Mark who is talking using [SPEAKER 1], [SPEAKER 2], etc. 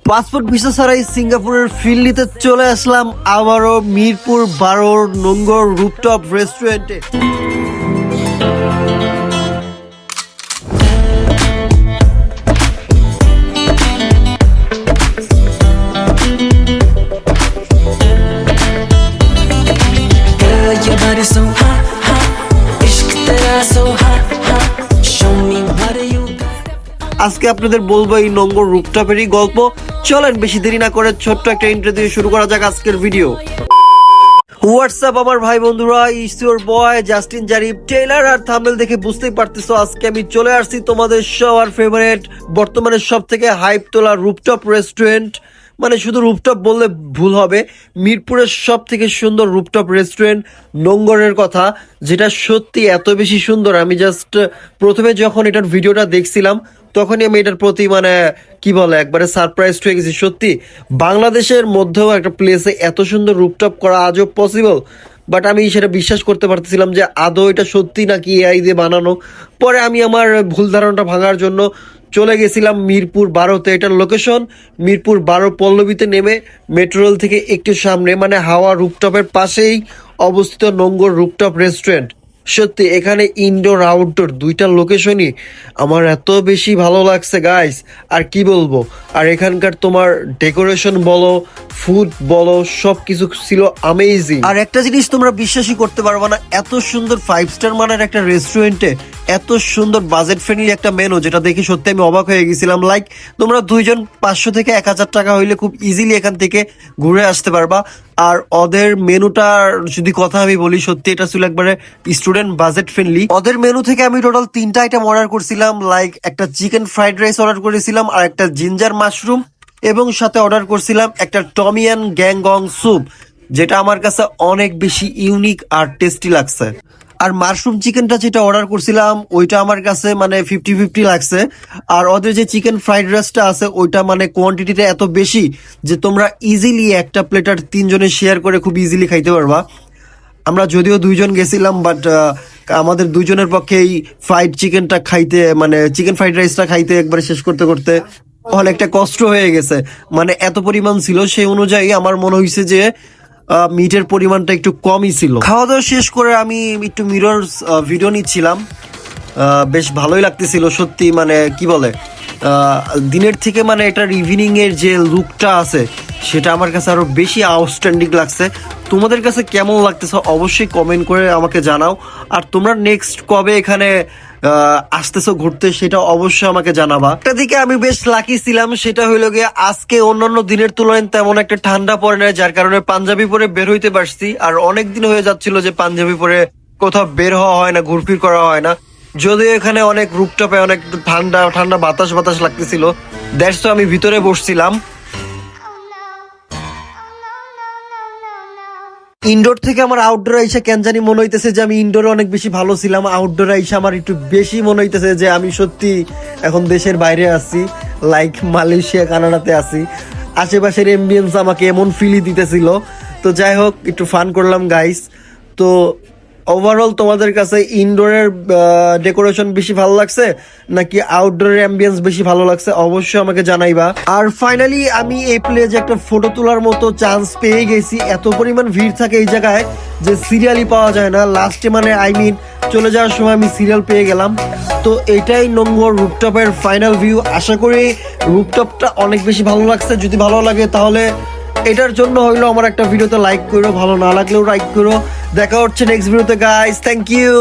[SPEAKER 1] Passport visa ছাড়াই সিঙ্গাপুরের feel নিতে চলে আসলাম আবারও মিরপুর 12 নম্বর রুফটপ রেস্টুরেন্টে। আজকে আপনাদের বলবো এই নম্বর রুফটপেরই গল্প। চলেন বেশি দেরি না করে ছোট্ট একটা ইন্ট্রো দিয়ে শুরু করা যাক আজকের ভিডিও। হোয়াটসঅ্যাপ আমার ভাই বন্ধুরা, it's your boy Justin Jarif. Trailer আর থাম্বনেল দেখে বুঝতেই পারতেছো আজকে আমি চলে আসছি তোমাদের সবার ফেভারিট, বর্তমানে সব থেকে হাইপ তোলা রুফটপ রেস্টুরেন্ট। মানে শুধু রুফটপ বললে ভুল হবে, মিরপুরের সব থেকে সুন্দর রুফটপ রেস্টুরেন্ট নোঙ্গরের কথা, যেটা সত্যি এত বেশি সুন্দর। আমি জাস্ট প্রথমে যখন এটার ভিডিওটা দেখছিলাম তখনই আমি এটার প্রতি মানে কি বলে একবারে সারপ্রাইজ হয়ে গেছি। সত্যি বাংলাদেশের মধ্যেও একটা প্লেসে এত সুন্দর রুফটপ করা আজও পসিবল, বাট আমি সেটা বিশ্বাস করতে পারতেছিলাম যে আদৌ এটা সত্যি নাকি এআই দিয়ে বানানো। পরে আমি আমার ভুল ধারণাটা ভাঙার জন্য চলে গেছিলাম মিরপুর 12-তে। এটার লোকেশন মিরপুর 12 পল্লবীতে নেমে মেট্রো রেল থেকে একটু সামনে, মানে হাওয়া রুফটপের পাশেই অবস্থিত নোঙ্গর রুফটপ রেস্টুরেন্ট। সত্যি এখানে ইনডোর আউটডোর দুইটা লোকেশনই আমার এত বেশি ভালো লাগছে গাইস, আর কি বলবো। আর এখানকার তোমার ডেকোরেশন বলো, ফুড বলো, সব কিছু ছিল আমেজিং। আর একটা জিনিস তোমরা বিশ্বাসই করতে পারবে না, এত সুন্দর 5 স্টার মানের একটা রেস্টুরেন্টে এত সুন্দর বাজেট ফ্রেন্ডলি একটা মেনু, যেটা দেখে সত্যি আমি অবাক হয়ে গেছিলাম। লাইক তোমরা দুইজন 500 থেকে 1000 টাকা হইলে খুব ইজিলি এখান থেকে ঘুরে আসতে পারবা। আর ওদের মেনুটার যদি কথা আমি বলি, সত্যি এটা ছিল একবারে স্টুডেন্ট বাজেট ফ্রেন্ডলি। ওদের মেনু থেকে আমি টোটাল 3টা আইটেম অর্ডার করছিলাম। লাইক একটা চিকেন ফ্রাইড রাইস অর্ডার করেছিলাম, আর একটা জিঞ্জার মাশরুম, এবং সাথে অর্ডার করছিলাম একটা টমিয়ান গ্যাংগং স্যুপ, যেটা আমার কাছে অনেক বেশি ইউনিক আর টেস্টি লাগছে। আর মাশরুম চিকেনটা যেটা অর্ডার করছিলাম ওইটা আমার কাছে মানে 50-50 লাগছে। আর ওদের যে চিকেন ফ্রাইড রাইসটা আছে ওইটা মানে কোয়ান্টিটিটা এত বেশি যে তোমরা ইজিলি একটা প্লেটার 3 জনে শেয়ার করে খুব ইজিলি খাইতে পারবা। আমরা যদিও 2 জন গেছিলাম, বাট আমাদের 2 জনের পক্ষে এই ফ্রাইড চিকেনটা খাইতে, মানে চিকেন ফ্রাইড রাইসটা খাইতে একবারে শেষ করতে করতে অনেকটা কষ্ট হয়ে গেছে। মানে এত পরিমাণ ছিল, সেই অনুযায়ী আমার মনে হয়েছে যে মিটের পরিমাণটা একটু কমই ছিল। খাওয়া দাওয়া শেষ করে আমি একটু মিরর ভিডিও নিচ্ছিলাম, বেশ ভালোই লাগতেছিল সত্যি। মানে কি বলে দিনের থেকে মানে এটার ইভিনিং এর যে লুকটা আছে সেটা আমার কাছে আরো বেশি আউটস্ট্যান্ডিং লাগছে। তোমাদের কাছে কেমন লাগতেছে অবশ্যই কমেন্ট করে আমাকে জানাও। আর তোমরা নেক্সট কবে এখানে আসতেছো ঘুরতে সেটা অবশ্যই আমাকে জানাবা। একটা দিকে আমি বেশ লাকি ছিলাম, সেটা হইলো গিয়ে আজকে অন্যান্য দিনের তুলনায় তেমন একটা ঠান্ডা পড়ে না, যার কারণে পাঞ্জাবি পরে বের হইতে পারছি। আর অনেক দিন হয়ে যাচ্ছিল যে পাঞ্জাবি পরে কোথাও বের হওয়া হয় না, ঘুরফির করা হয় না। যদিও এখানে অনেক রুফটপে অনেক ঠান্ডা ঠান্ডা বাতাস বাতাস লাগতেছিল, দ্যাটস আমি ভিতরে বসছিলাম। ইনডোর থেকে আমার আউটডোর আইসা কেন জানি মনে হইতেছে যে আমি ইনডোরে অনেক বেশি ভালো ছিলাম, আউটডোর আইসা আমার একটু বেশি মনে হইতেছে যে আমি সত্যি এখন দেশের বাইরে আছি, লাইক মালয়েশিয়া কানাডাতে আছি। আশেপাশের এমবিয়েন্স আমাকে এমন ফিলই দিতেছিল। তো যাই হোক, একটু ফান করলাম গাইস। তো ওভারঅল তোমাদের কাছে ইনডোরের ডেকোরেশন বেশি ভালো লাগছে নাকি আউটডোরের অ্যাম্বিয়েন্স বেশি ভালো লাগছে অবশ্যই আমাকে জানাইবা। আর ফাইনালি আমি এই প্লেজে একটা ফটো তোলার মতো চান্স পেয়ে গেছি। এত পরিমাণ ভিড় থাকে এই জায়গায় যে সিরিয়ালই পাওয়া যায় না। লাস্টে মানে চলে যাওয়ার সময় আমি সিরিয়াল পেয়ে গেলাম। তো এটাই নম্বর রুফটপের ফাইনাল ভিউ। আশা করি রুফটপটা অনেক বেশি ভালো লাগছে। যদি ভালো লাগে তাহলে এটার জন্য হইলো আমার একটা ভিডিওতে লাইক করো, ভালো না লাগলেও লাইক করো। দেখা হচ্ছে নেক্সট ভিডিওতে গাইস, থ্যাংক ইউ।